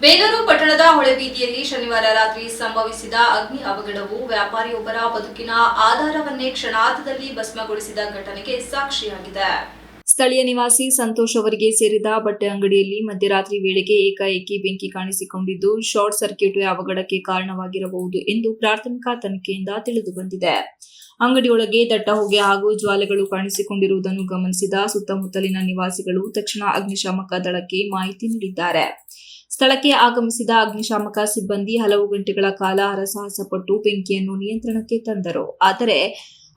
ಬೇಲೂರು ಪಟ್ಟಣದ ಹೊಳೆಬೀದಿಯಲ್ಲಿ ಶನಿವಾರ ರಾತ್ರಿ ಸಂಭವಿಸಿದ ಅಗ್ನಿ ಅವಘಡವು ವ್ಯಾಪಾರಿಯೊಬ್ಬರ ಬದುಕಿನ ಆಧಾರವನ್ನೇ ಕ್ಷಣಾರ್ಧದಲ್ಲಿ ಭಸ್ಮಗೊಳಿಸಿದ ಘಟನೆಗೆ ಸಾಕ್ಷಿಯಾಗಿದೆ. ಸ್ಥಳೀಯ ನಿವಾಸಿ ಸಂತೋಷ್ ಅವರಿಗೆ ಸೇರಿದ ಬಟ್ಟೆ ಅಂಗಡಿಯಲ್ಲಿ ಮಧ್ಯರಾತ್ರಿ ವೇಳೆಗೆ ಏಕಾಏಕಿ ಬೆಂಕಿ ಕಾಣಿಸಿಕೊಂಡಿದ್ದು ಶಾರ್ಟ್ ಸರ್ಕ್ಯೂಟ್ ಅವಘಡಕ್ಕೆ ಕಾರಣವಾಗಿರಬಹುದು ಎಂದು ಪ್ರಾಥಮಿಕ ತನಿಖೆಯಿಂದ ತಿಳಿದುಬಂದಿದೆ. ಅಂಗಡಿಯೊಳಗೆ ದಟ್ಟ ಹೊಗೆ ಹಾಗೂ ಜ್ವಾಲೆಗಳು ಕಾಣಿಸಿಕೊಂಡಿರುವುದನ್ನು ಗಮನಿಸಿದ ಸುತ್ತಮುತ್ತಲಿನ ನಿವಾಸಿಗಳು ತಕ್ಷಣ ಅಗ್ನಿಶಾಮಕ ದಳಕ್ಕೆ ಮಾಹಿತಿ ನೀಡಿದ್ದಾರೆ. ಸ್ಥಳಕ್ಕೆ ಆಗಮಿಸಿದ ಅಗ್ನಿಶಾಮಕ ಸಿಬ್ಬಂದಿ ಹಲವು ಗಂಟೆಗಳ ಕಾಲ ಹರಸಾಹಸ ಪಟ್ಟು ಬೆಂಕಿಯನ್ನು ನಿಯಂತ್ರಣಕ್ಕೆ ತಂದರು. ಆದರೆ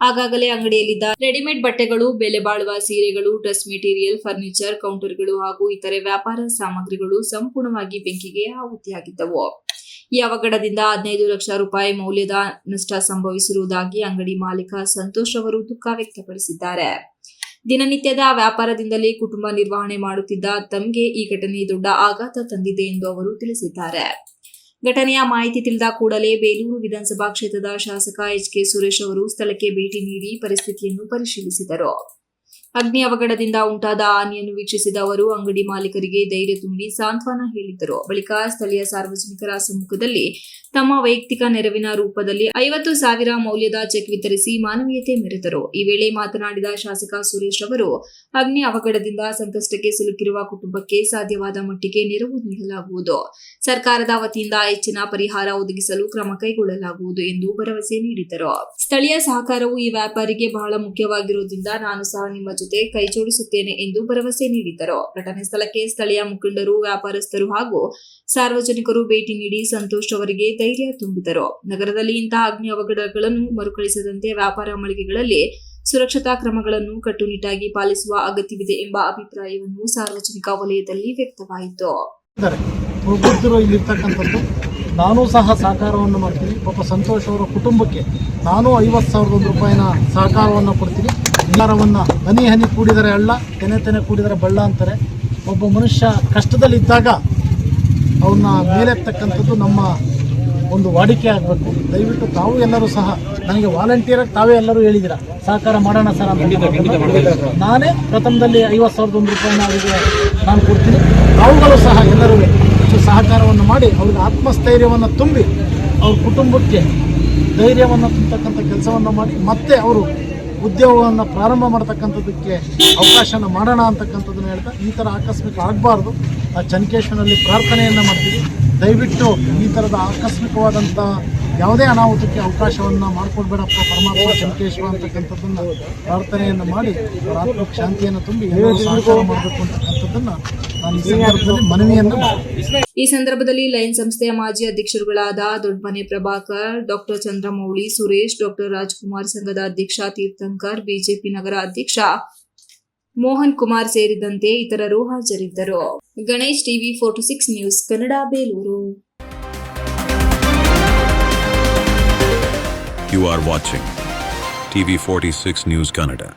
ಆಗಾಗಲೇ ಅಂಗಡಿಯಲ್ಲಿದ್ದ ರೆಡಿಮೇಡ್ ಬಟ್ಟೆಗಳು, ಬೆಲೆ ಬಾಳುವ ಸೀರೆಗಳು, ಡ್ರೆಸ್ ಮೆಟೀರಿಯಲ್, ಫರ್ನಿಚರ್, ಕೌಂಟರ್ಗಳು ಹಾಗೂ ಇತರೆ ವ್ಯಾಪಾರ ಸಾಮಗ್ರಿಗಳು ಸಂಪೂರ್ಣವಾಗಿ ಬೆಂಕಿಗೆ ಆಹುತಿಯಾಗಿದ್ದವು. ಈ ಅವಘಡದಿಂದ 15 ಲಕ್ಷ ರೂಪಾಯಿ ಮೌಲ್ಯದ ನಷ್ಟ ಸಂಭವಿಸಿರುವುದಾಗಿ ಅಂಗಡಿ ಮಾಲೀಕ ಸಂತೋಷ್ ಅವರು ದುಃಖ ವ್ಯಕ್ತಪಡಿಸಿದ್ದಾರೆ. ದಿನನಿತ್ಯದ ವ್ಯಾಪಾರದಿಂದಲೇ ಕುಟುಂಬ ನಿರ್ವಹಣೆ ಮಾಡುತ್ತಿದ್ದ ತಮಗೆ ಈ ಘಟನೆ ದೊಡ್ಡ ಆಘಾತ ತಂದಿದೆ ಎಂದು ಅವರು ತಿಳಿಸಿದ್ದಾರೆ. ಘಟನೆಯ ಮಾಹಿತಿ ತಿಳಿದ ಕೂಡಲೇ ಬೇಲೂರು ವಿಧಾನಸಭಾ ಕ್ಷೇತ್ರದ ಶಾಸಕ ಎಚ್.ಕೆ. ಸುರೇಶ್ ಅವರು ಸ್ಥಳಕ್ಕೆ ಭೇಟಿ ನೀಡಿ ಪರಿಸ್ಥಿತಿಯನ್ನು ಪರಿಶೀಲಿಸಿದರು. ಅಗ್ನಿ ಅವಘಡದಿಂದ ಉಂಟಾದ ಹಾನಿಯನ್ನು ವೀಕ್ಷಿಸಿದ ಅವರು ಅಂಗಡಿ ಮಾಲೀಕರಿಗೆ ಧೈರ್ಯ ತುಂಬಿ ಸಾಂತ್ವನ ಹೇಳಿದ್ದರು. ಬಳಿಕ ಸ್ಥಳೀಯ ಸಾರ್ವಜನಿಕರ ಸಮ್ಮುಖದಲ್ಲಿ ತಮ್ಮ ವೈಯಕ್ತಿಕ ನೆರವಿನ ರೂಪದಲ್ಲಿ 50,000 ಮೌಲ್ಯದ ಚೆಕ್ ವಿತರಿಸಿ ಮಾನವೀಯತೆ ಮೆರೆದರು. ಈ ವೇಳೆ ಮಾತನಾಡಿದ ಶಾಸಕ ಸುರೇಶ್ ಅವರು, ಅಗ್ನಿ ಅವಘಡದಿಂದ ಸಂಕಷ್ಟಕ್ಕೆ ಸಿಲುಕಿರುವ ಕುಟುಂಬಕ್ಕೆ ಸಾಧ್ಯವಾದ ಮಟ್ಟಿಗೆ ನೆರವು ನೀಡಲಾಗುವುದು. ಸರ್ಕಾರದ ವತಿಯಿಂದ ಹೆಚ್ಚಿನ ಪರಿಹಾರ ಒದಗಿಸಲು ಕ್ರಮ ಕೈಗೊಳ್ಳಲಾಗುವುದು ಎಂದು ಭರವಸೆ ನೀಡಿದರು. ಸ್ಥಳೀಯ ಸಹಕಾರವು ಈ ವ್ಯಾಪಾರಿಗೆ ಬಹಳ ಮುಖ್ಯವಾಗಿರುವುದರಿಂದ ನಾನು ಸಹ ನಿಮ್ಮ ಜೊತೆ ಕೈ ಜೋಡಿಸುತ್ತೇನೆ ಎಂದು ಭರವಸೆ ನೀಡಿದರು. ಘಟನೆ ಸ್ಥಳಕ್ಕೆ ಸ್ಥಳೀಯ ಮುಖಂಡರು, ವ್ಯಾಪಾರಸ್ಥರು ಹಾಗೂ ಸಾರ್ವಜನಿಕರು ಭೇಟಿ ನೀಡಿ ಸಂತೋಷ್ ಅವರಿಗೆ ಧೈರ್ಯ ತುಂಬಿದರು. ನಗರದಲ್ಲಿ ಇಂತಹ ಅಗ್ನಿ ಅವಘಡಗಳನ್ನು ಮರುಕಳಿಸದಂತೆ ವ್ಯಾಪಾರ ಮಳಿಗೆಗಳಲ್ಲಿ ಸುರಕ್ಷತಾ ಕ್ರಮಗಳನ್ನು ಕಟ್ಟುನಿಟ್ಟಾಗಿ ಪಾಲಿಸುವ ಅಗತ್ಯವಿದೆ ಎಂಬ ಅಭಿಪ್ರಾಯವನ್ನು ಸಾರ್ವಜನಿಕ ವಲಯದಲ್ಲಿ ವ್ಯಕ್ತವಾಯಿತು. ನಾನು ಸಹ ಸಹಕಾರವನ್ನು ಮಾಡ್ತೀನಿ. ಪಾಪ ಸಂತೋಷ್ ಅವರ ಕುಟುಂಬಕ್ಕೆ ನಾನು 50,000 ರೂಪಾಯಿನ ಸಹಕಾರವನ್ನು ಕೊಡ್ತೀನಿ. ಆಹಾರವನ್ನು ಹನಿ ಹನಿ ಕೂಡಿದರೆ ಹಳ್ಳ, ತೆನೆ ತೆನೆ ಕೂಡಿದರೆ ಬಳ್ಳ ಅಂತಾರೆ. ಒಬ್ಬ ಮನುಷ್ಯ ಕಷ್ಟದಲ್ಲಿದ್ದಾಗ ಅವನ್ನ ಮೇಲೆತ್ತಕ್ಕಂಥದ್ದು ನಮ್ಮ ಒಂದು ವಾಡಿಕೆ ಆಗಬೇಕು. ದಯವಿಟ್ಟು ತಾವು ಎಲ್ಲರೂ ಸಹ ನನಗೆ ವಾಲಂಟಿಯರಾಗಿ ತಾವೇ ಎಲ್ಲರೂ ಹೇಳಿದ್ದೀರಾ ಸಹಕಾರ ಮಾಡೋಣ ಸರ್ ಅಂತ. ನಾನೇ ಪ್ರಥಮದಲ್ಲಿ 50,000 ರೂಪಾಯಿನ ಅವರಿಗೆ ನಾನು ಕೊಡ್ತೀನಿ. ತಾವುಗಳು ಸಹ ಎಲ್ಲರೂ ಸಹಕಾರವನ್ನು ಮಾಡಿ ಅವ್ರಿಗೆ ಆತ್ಮಸ್ಥೈರ್ಯವನ್ನು ತುಂಬಿ ಅವ್ರ ಕುಟುಂಬಕ್ಕೆ ಧೈರ್ಯವನ್ನು ತುಂಬತಕ್ಕಂಥ ಕೆಲಸವನ್ನು ಮಾಡಿ ಮತ್ತೆ ಅವರು ಉದ್ಯೋಗವನ್ನು ಪ್ರಾರಂಭ ಮಾಡ್ತಕ್ಕಂಥದ್ದಕ್ಕೆ ಅವಕಾಶನ ಮಾಡೋಣ ಅಂತಕ್ಕಂಥದ್ದನ್ನು ಹೇಳ್ತಾ, ಈ ಥರ ಆಕಸ್ಮಿಕ ಆಗಬಾರ್ದು. ಆ ಚನ್ಕೇಶ್ವರಲ್ಲಿ ಪ್ರಾರ್ಥನೆಯನ್ನು ಮಾಡ್ತೀವಿ. ದಯವಿಟ್ಟು ಈ ಥರದ ಆಕಸ್ಮಿಕವಾದಂಥ ಯಾವುದೇ ಅನಾಹುತಕ್ಕೆ ಅವಕಾಶವನ್ನು ಮಾಡಿಕೊಡ್ಬೇಡಪ್ಪ ಪರಮಾತ್ಮ ಚನ್ಕೇಶ್ವರ ಅಂತಕ್ಕಂಥದ್ದನ್ನು ಪ್ರಾರ್ಥನೆಯನ್ನು ಮಾಡಿ ಅವರ ಆತ್ಮಕ್ಕೆ ಶಾಂತಿಯನ್ನು ತುಂಬಿ ಎಲ್ಲರೂ ಸಹಕಾರ ಮಾಡಬೇಕು ಅಂತಕ್ಕಂಥದ್ದನ್ನು ನಾನು ಈ ಸಂದರ್ಭದಲ್ಲಿ ಮನವಿಯನ್ನು ಮಾಡಿದೆ. ಈ ಸಂದರ್ಭದಲ್ಲಿ ಲಯನ್ ಸಂಸ್ಥೆಯ ಮಾಜಿ ಅಧ್ಯಕ್ಷರುಗಳಾದ ದೊಡ್ಡಮನೆ ಪ್ರಭಾಕರ್, ಡಾಕ್ಟರ್ ಚಂದ್ರಮೌಳಿ, ಸುರೇಶ್, ಡಾಕ್ಟರ್ ರಾಜ್ಕುಮಾರ್, ಸಂಘದ ಅಧ್ಯಕ್ಷ ತೀರ್ಥಂಕರ್, ಬಿಜೆಪಿ ನಗರ ಅಧ್ಯಕ್ಷ ಮೋಹನ್ ಕುಮಾರ್ ಸೇರಿದಂತೆ ಇತರರು ಹಾಜರಿದ್ದರು. Ganesh TV 46 news Kannada, Belur. You are watching TV 46 News Kannada.